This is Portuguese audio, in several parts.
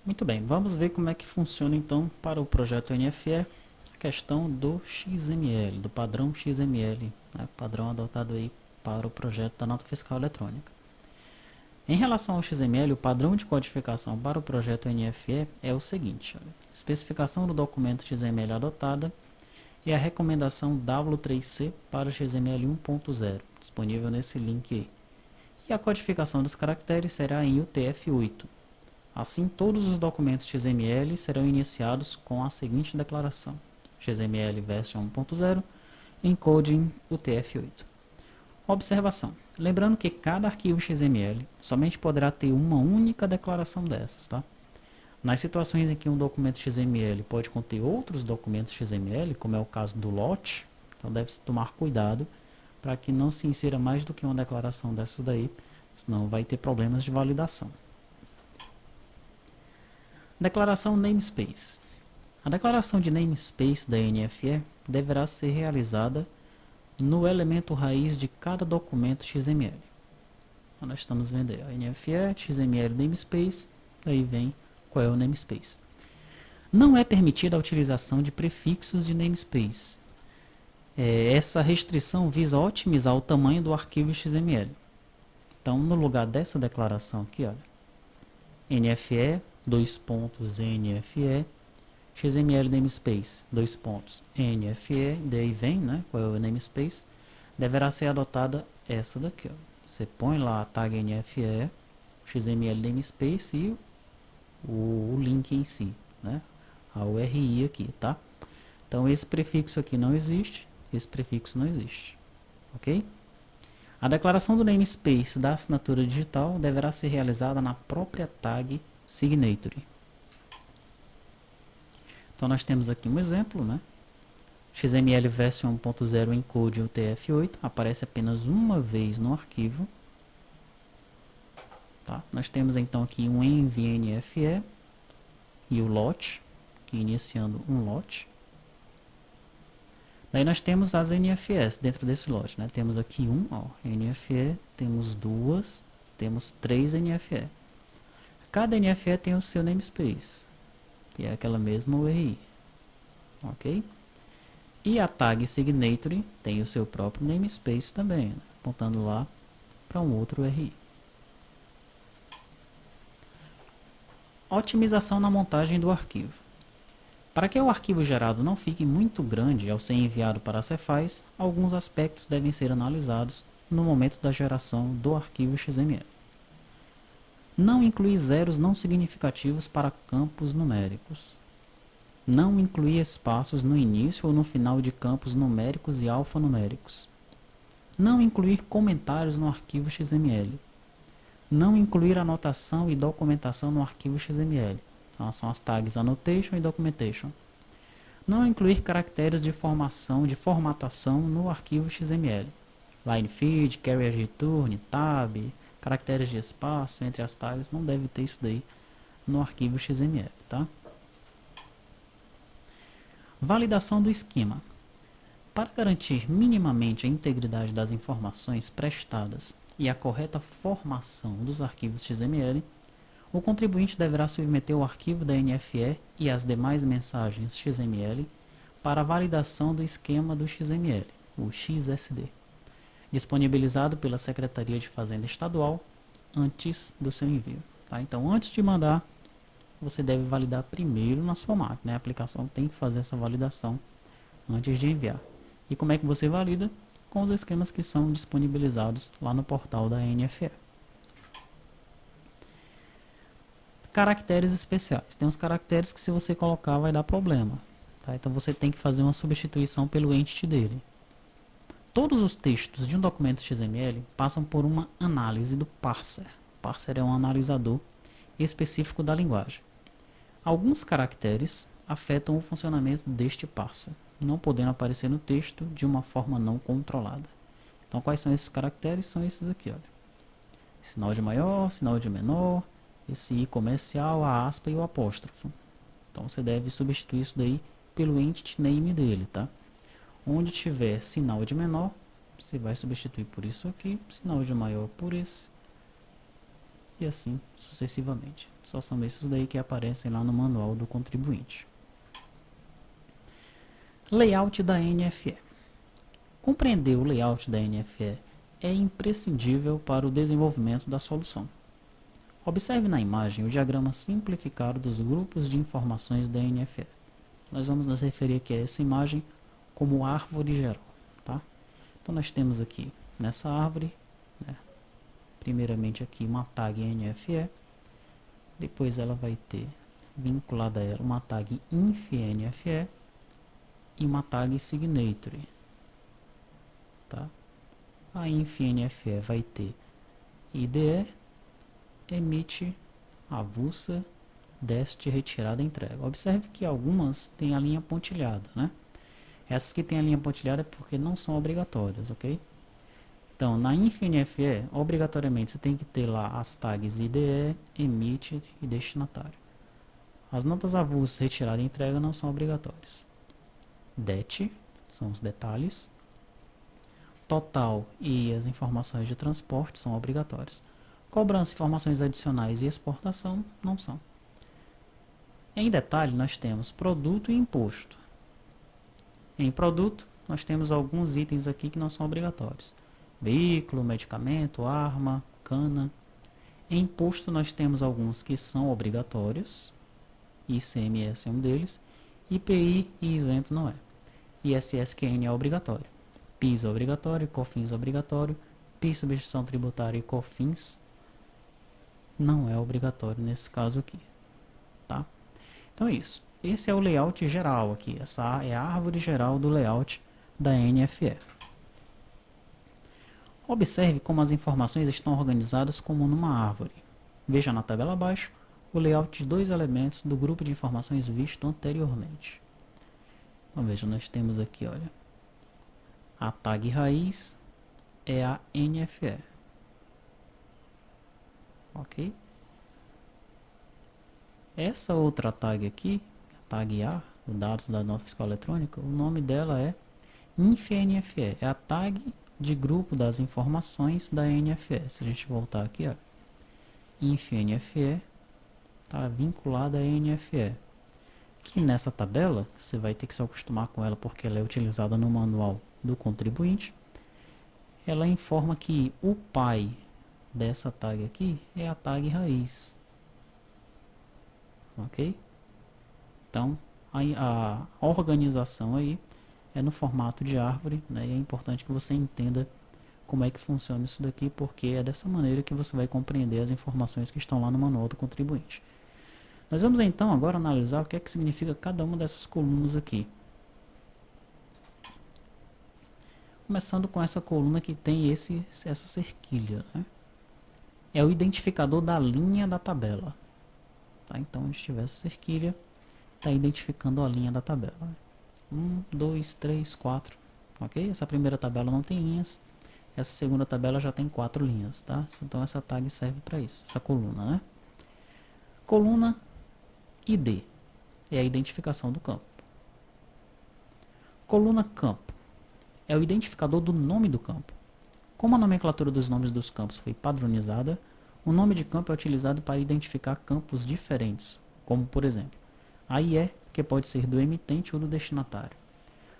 Muito bem, vamos ver como é que funciona então para o projeto NFE a questão do XML, do padrão XML, né, padrão adotado aí para o projeto da nota fiscal eletrônica. Em relação ao XML, o padrão de codificação para o projeto NFE é o seguinte: olha, especificação do documento XML adotada e a recomendação W3C para XML 1.0, disponível nesse link aí. E a codificação dos caracteres será em UTF-8. Assim, todos os documentos XML serão iniciados com a seguinte declaração: XML version 1.0 encoding UTF-8. Observação: lembrando que cada arquivo XML somente poderá ter uma única declaração dessas, tá? Nas situações em que um documento XML pode conter outros documentos XML, como é o caso do lote, então deve-se tomar cuidado para que não se insira mais do que uma declaração dessas daí, senão vai ter problemas de validação. Declaração namespace. A declaração de namespace da NFE deverá ser realizada no elemento raiz de cada documento XML. Então, nós estamos vendo aí, NFE, XML namespace, aí vem qual é o namespace. Não é permitida a utilização de prefixos de namespace. Essa restrição visa otimizar o tamanho do arquivo XML. Então, no lugar dessa declaração aqui, olha, NFE, NFE, XML namespace, NFE, daí vem, né, qual é o namespace, deverá ser adotada essa daqui, ó. Você põe lá a tag NFE, XML namespace e o link em si, né, a URI aqui, tá? Então esse prefixo aqui não existe, esse prefixo não existe, ok? A declaração do namespace da assinatura digital deverá ser realizada na própria tag Signature. Então nós temos aqui um exemplo, né? XML version 1.0 encode UTF-8 aparece apenas uma vez no arquivo. Tá? Nós temos então aqui um env-nfe e o lote, iniciando um lote. Daí nós temos as NFS dentro desse lote, né? Temos aqui um, ó, NFE, temos duas, temos três NFE. Cada NFE tem o seu namespace, que é aquela mesma URI, ok? E a tag Signature tem o seu próprio namespace também, né? Apontando lá para um outro URI. Otimização na montagem do arquivo. Para que o arquivo gerado não fique muito grande ao ser enviado para a Cefaz, alguns aspectos devem ser analisados no momento da geração do arquivo XML. Não incluir zeros não significativos para campos numéricos. Não incluir espaços no início ou no final de campos numéricos e alfanuméricos. Não incluir comentários no arquivo XML. Não incluir anotação e documentação no arquivo XML. Então, são as tags Annotation e Documentation. Não incluir caracteres de formatação no arquivo XML. Line feed, carrier return, tab, caracteres de espaço entre as tags, não deve ter isso daí no arquivo XML, tá? Validação do esquema. Para garantir minimamente a integridade das informações prestadas e a correta formação dos arquivos XML, o contribuinte deverá submeter o arquivo da NFE e as demais mensagens XML para a validação do esquema do XML, o XSD, disponibilizado pela Secretaria de Fazenda Estadual antes do seu envio. Tá? Então, antes de mandar, você deve validar primeiro na sua máquina, né? A aplicação tem que fazer essa validação antes de enviar. E como é que você valida? Com os esquemas que são disponibilizados lá no portal da NFE. Caracteres especiais. Tem uns caracteres que se você colocar vai dar problema. Tá? Então você tem que fazer uma substituição pelo entity dele. Todos os textos de um documento XML passam por uma análise do parser. O parser é um analisador específico da linguagem. Alguns caracteres afetam o funcionamento deste parser, não podendo aparecer no texto de uma forma não controlada. Então, quais são esses caracteres? São esses aqui, olha. Sinal de maior, sinal de menor, esse i comercial, a aspa e o apóstrofo. Então, você deve substituir isso daí pelo entity name dele, tá? Onde tiver sinal de menor, você vai substituir por isso aqui, sinal de maior por esse, e assim sucessivamente. Só são esses daí que aparecem lá no manual do contribuinte. Layout da NFE. Compreender o layout da NFE é imprescindível para o desenvolvimento da solução. Observe na imagem o diagrama simplificado dos grupos de informações da NFE. Nós vamos nos referir aqui a essa imagem como árvore geral. Tá? Então nós temos aqui nessa árvore, né, primeiramente aqui uma tag NFE, depois ela vai ter vinculada a ela uma tag inf.nfe e uma tag signature. Tá? A inf.nfe vai ter IDE, emite, avulsa, deste, retirada, entrega. Observe que algumas têm a linha pontilhada, né? Essas que têm a linha pontilhada é porque não são obrigatórias, ok? Então, na inf.nfe, obrigatoriamente você tem que ter lá as tags IDE, emite e destinatário. As notas avulsas, retirada e entrega não são obrigatórias. Det, são os detalhes. Total e as informações de transporte são obrigatórias. Cobrança, informações adicionais e exportação não são. Em detalhe, nós temos produto e imposto. Em produto, nós temos alguns itens aqui que não são obrigatórios. Veículo, medicamento, arma, cana. Em imposto, nós temos alguns que são obrigatórios. ICMS é um deles. IPI e isento não é. ISSQN é obrigatório. PIS é obrigatório, COFINS é obrigatório. PIS, substituição tributária e COFINS não é obrigatório nesse caso aqui. Tá? Então é isso. Esse é o layout geral aqui. Essa é a árvore geral do layout da NFE. Observe como as informações estão organizadas como numa árvore. Veja na tabela abaixo o layout de dois elementos do grupo de informações visto anteriormente. Então veja, nós temos aqui, olha, a tag raiz é a NFE. Ok? Essa outra tag aqui, a tag A, os dados da nota fiscal eletrônica, o nome dela é inf.nfe, é a tag de grupo das informações da NFE. Se a gente voltar aqui, ó, inf.nfe está vinculada à NFE. Que nessa tabela, você vai ter que se acostumar com ela porque ela é utilizada no manual do contribuinte. Ela informa que o pai dessa tag aqui é a tag raiz. Ok? Então, a organização aí é no formato de árvore, né? E é importante que você entenda como é que funciona isso daqui, porque é dessa maneira que você vai compreender as informações que estão lá no manual do contribuinte. Nós vamos então agora analisar o que é que significa cada uma dessas colunas aqui. Começando com essa coluna que tem essa cerquilha, né? É o identificador da linha da tabela. Tá? Então, onde tiver essa cerquilha, está identificando a linha da tabela. 1, 2, 3, 4. Ok? Essa primeira tabela não tem linhas. Essa segunda tabela já tem 4 linhas. Tá? Então, essa tag serve para isso. Essa coluna, né? Coluna ID é a identificação do campo. Coluna campo é o identificador do nome do campo. Como a nomenclatura dos nomes dos campos foi padronizada, o nome de campo é utilizado para identificar campos diferentes, como por exemplo, AIE, que pode ser do emitente ou do destinatário.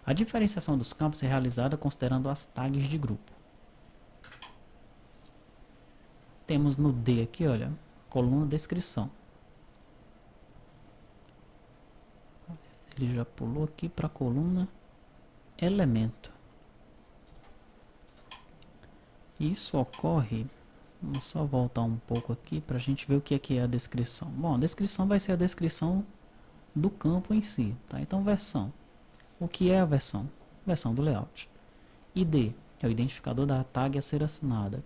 A diferenciação dos campos é realizada considerando as tags de grupo. Temos no D aqui, olha, coluna descrição. Ele já pulou aqui para a coluna elemento. Isso ocorre, vamos só voltar um pouco aqui para a gente ver o que é a descrição. Bom, a descrição vai ser a descrição do campo em si, tá? Então, versão. O que é a versão? Versão do layout. ID é o identificador da tag a ser assinada.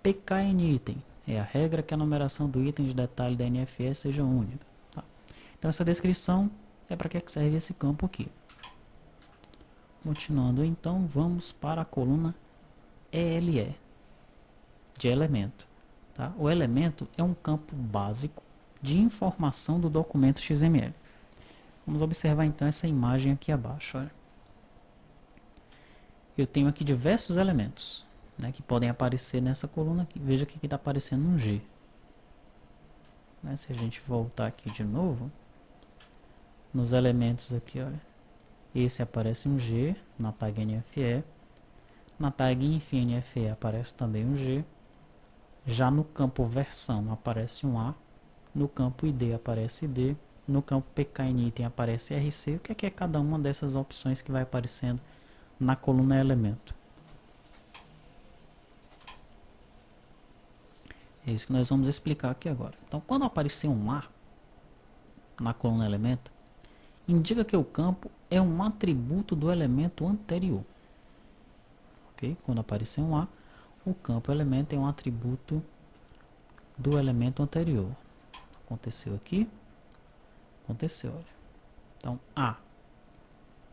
PKN item é a regra que a numeração do item de detalhe da NFE seja única. Tá? Então, essa descrição é para que serve esse campo aqui. Continuando, então, vamos para a coluna ELE, de elemento. Tá? O elemento é um campo básico de informação do documento XML. Vamos observar então essa imagem aqui abaixo. Olha. Eu tenho aqui diversos elementos, né, que podem aparecer nessa coluna aqui. Veja que aqui está aparecendo um G. né? Se a gente voltar aqui de novo, nos elementos aqui, olha, esse aparece um G na tag NFE, na tag InfNFE aparece também um G, já no campo versão aparece um A, no campo ID aparece ID, no campo PKNitem aparece RC. O que é cada uma dessas opções que vai aparecendo na coluna elemento? É isso que nós vamos explicar aqui agora. Então, quando aparecer um A na coluna elemento, indica que o campo é um atributo do elemento anterior. Ok? Quando aparecer um A, o campo elemento é um atributo do elemento anterior. Aconteceu aqui, aconteceu, olha. Então, A,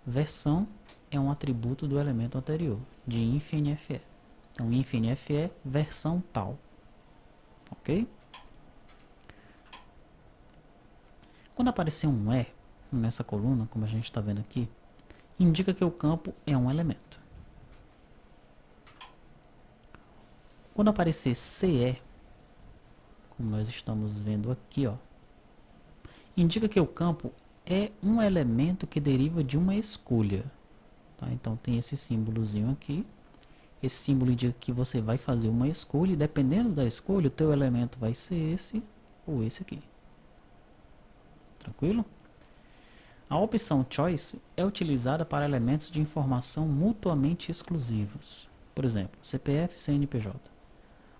versão, é um atributo do elemento anterior, de InfNFE. Então, InfNFE, versão tal. Ok? Quando aparecer um E nessa coluna, como a gente está vendo aqui, indica que o campo é um elemento. Quando aparecer CE, como nós estamos vendo aqui, ó, indica que o campo é um elemento que deriva de uma escolha. Tá? Então tem esse símbolozinho aqui. Esse símbolo indica que você vai fazer uma escolha e dependendo da escolha, o teu elemento vai ser esse ou esse aqui. Tranquilo? A opção Choice é utilizada para elementos de informação mutuamente exclusivos. Por exemplo, CPF e CNPJ.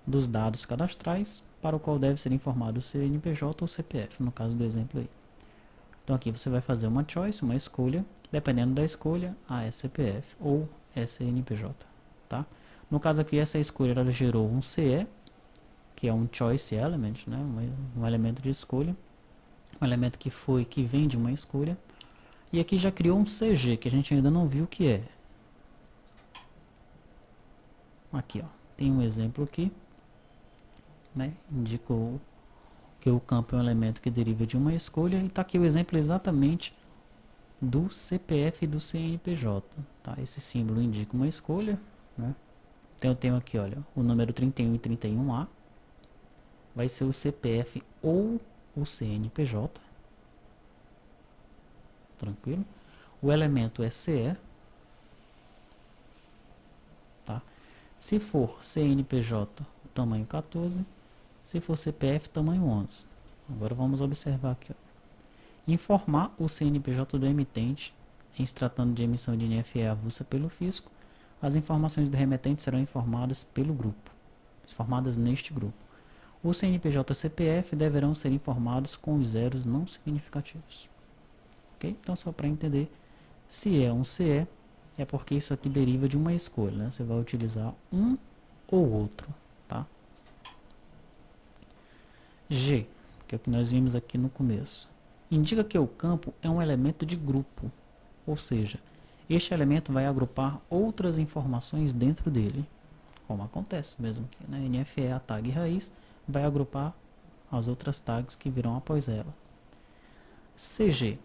Dos dados cadastrais, para o qual deve ser informado o CNPJ ou CPF, no caso do exemplo aí. Então aqui você vai fazer uma choice, uma escolha, dependendo da escolha, a é CPF ou é CNPJ. Tá? No caso aqui, essa escolha ela gerou um CE, que é um choice element, né? um elemento de escolha, um elemento que vem de uma escolha. E aqui já criou um CG, que a gente ainda não viu o que é. Aqui, ó, tem um exemplo aqui, né? Indica que o campo é um elemento que deriva de uma escolha. E está aqui o exemplo exatamente do CPF e do CNPJ. Tá? Esse símbolo indica uma escolha. Né? Então eu tenho aqui, olha, o número 31 e 31A. Vai ser o CPF ou o CNPJ. Tranquilo? O elemento é CE. Tá? Se for CNPJ, tamanho 14. Se for CPF, tamanho 11. Agora vamos observar aqui. Ó. Informar o CNPJ do emitente, em se tratando de emissão de NFE avulsa pelo fisco, as informações do remetente serão informadas pelo grupo, informadas neste grupo. O CNPJ e CPF deverão ser informados com os zeros não significativos. Ok? Então, só para entender, se é um CE, é porque isso aqui deriva de uma escolha. Né? Você vai utilizar um ou outro. Tá? G, que é o que nós vimos aqui no começo, indica que o campo é um elemento de grupo, ou seja, este elemento vai agrupar outras informações dentro dele, como acontece mesmo aqui, né? NFE, a tag raiz, vai agrupar as outras tags que virão após ela. CG,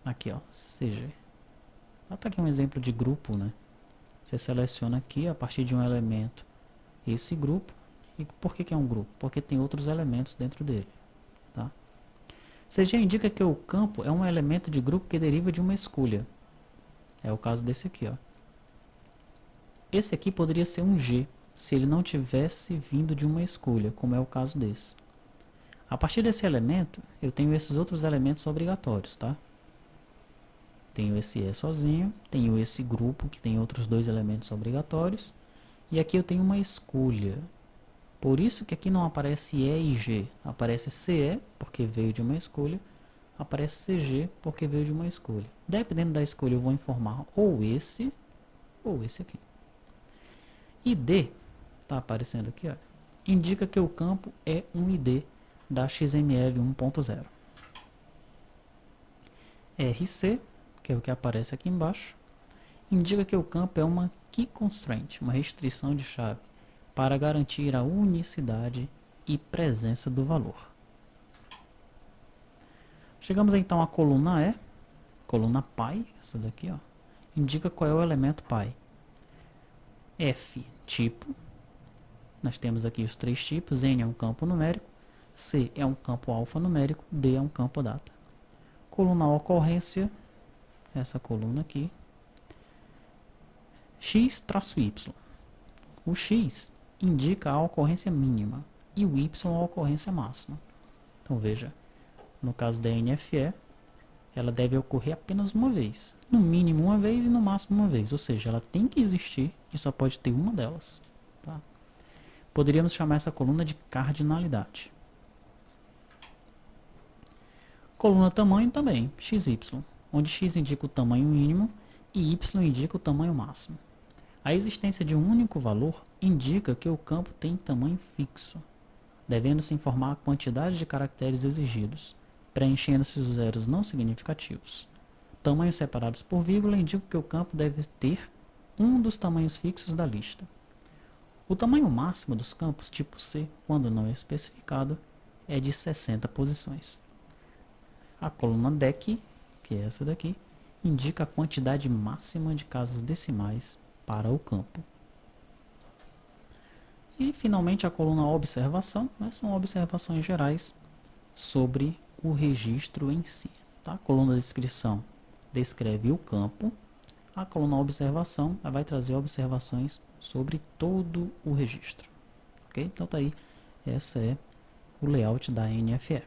aqui ó, CG, está aqui um exemplo de grupo, né? Você seleciona aqui a partir de um elemento esse grupo. E por que é um grupo? Porque tem outros elementos dentro dele. Tá? CG indica que o campo é um elemento de grupo que deriva de uma escolha. É o caso desse aqui. Ó. Esse aqui poderia ser um G, se ele não tivesse vindo de uma escolha, como é o caso desse. A partir desse elemento, eu tenho esses outros elementos obrigatórios. Tá? Tenho esse E sozinho, tenho esse grupo, que tem outros dois elementos obrigatórios, e aqui eu tenho uma escolha. Por isso que aqui não aparece E e G, aparece CE, porque veio de uma escolha, aparece CG, porque veio de uma escolha. Dependendo da escolha, eu vou informar ou esse aqui. ID, está aparecendo aqui, ó, indica que o campo é um ID da XML 1.0. RC, que é o que aparece aqui embaixo, indica que o campo é uma key constraint, uma restrição de chave, para garantir a unicidade e presença do valor. Chegamos então à coluna E, coluna pi, essa daqui, ó, indica qual é o elemento pi. F, tipo, nós temos aqui os três tipos, N é um campo numérico, C é um campo alfanumérico, D é um campo data. Coluna ocorrência, essa coluna aqui, x-y. O x indica a ocorrência mínima e o y a ocorrência máxima. Então veja, no caso da NFE, ela deve ocorrer apenas uma vez, no mínimo uma vez e no máximo uma vez, ou seja, ela tem que existir e só pode ter uma delas. Tá? Poderíamos chamar essa coluna de cardinalidade. Coluna tamanho também, xy, onde x indica o tamanho mínimo e y indica o tamanho máximo. A existência de um único valor indica que o campo tem tamanho fixo, devendo-se informar a quantidade de caracteres exigidos, preenchendo-se os zeros não significativos. Tamanhos separados por vírgula indicam que o campo deve ter um dos tamanhos fixos da lista. O tamanho máximo dos campos tipo C, quando não especificado, é de 60 posições. A coluna DEC, que é essa daqui, indica a quantidade máxima de casas decimais para o campo. E, finalmente, a coluna observação, né, são observações gerais sobre o registro em si. Tá? A coluna descrição descreve o campo, a coluna observação vai trazer observações sobre todo o registro. Okay? Então, tá aí, essa é o layout da NFE.